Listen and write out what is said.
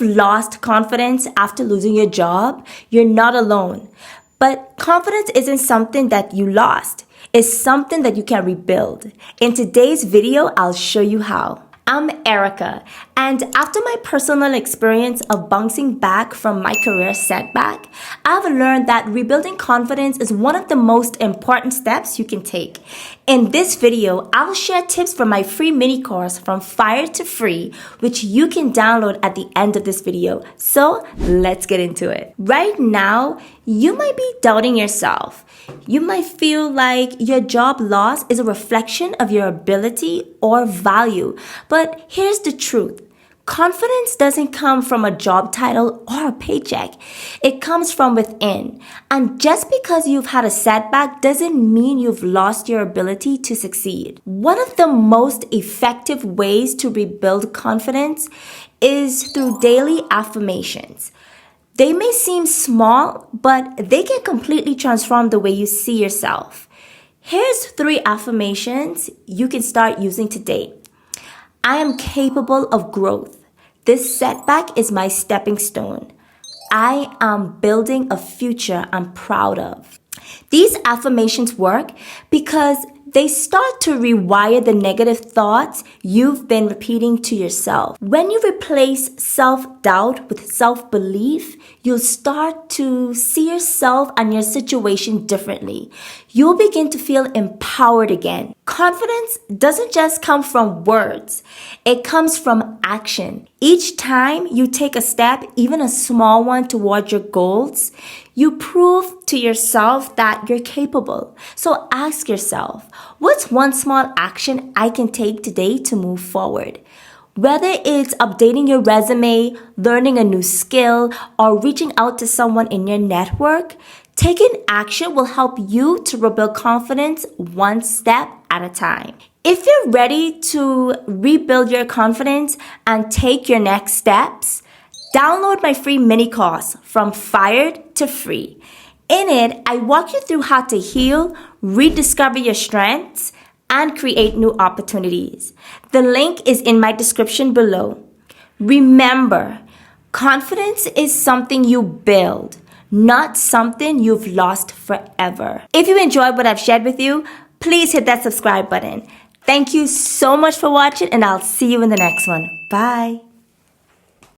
you've lost confidence after losing your job, you're not alone. But confidence isn't something that you lost. It's something that you can rebuild. In today's video, I'll show you how. I'm Erica, and after my personal experience of bouncing back from my career setback, I've learned that rebuilding confidence is one of the most important steps you can take. In this video, I'll share tips from my free mini course From Fire to Free, which you can download at the end of this video. So let's get into it. Right now, you might be doubting yourself. You might feel like your job loss is a reflection of your ability or value. But here's the truth. Confidence doesn't come from a job title or a paycheck. It comes from within. And just because you've had a setback doesn't mean you've lost your ability to succeed. One of the most effective ways to rebuild confidence is through daily affirmations. They may seem small, but they can completely transform the way you see yourself. Here's 3 affirmations you can start using today. I am capable of growth. This setback is my stepping stone. I am building a future I'm proud of. These affirmations work because they start to rewire the negative thoughts you've been repeating to yourself. When you replace self-doubt with self-belief, you'll start to see yourself and your situation differently. You'll begin to feel empowered again. Confidence doesn't just come from words. It comes from action. Each time you take a step, even a small one, toward your goals, you prove to yourself that you're capable. So ask yourself, what's one small action I can take today to move forward? Whether it's updating your resume, learning a new skill, or reaching out to someone in your network, taking action will help you to rebuild confidence one step at a time. If you're ready to rebuild your confidence and take your next steps, download my free mini course From Fired to Free. In it, I walk you through how to heal, rediscover your strengths, and create new opportunities. The link is in my description below. Remember, confidence is something you build, not something you've lost forever. If you enjoyed what I've shared with you, please hit that subscribe button. Thank you so much for watching, and I'll see you in the next one. Bye.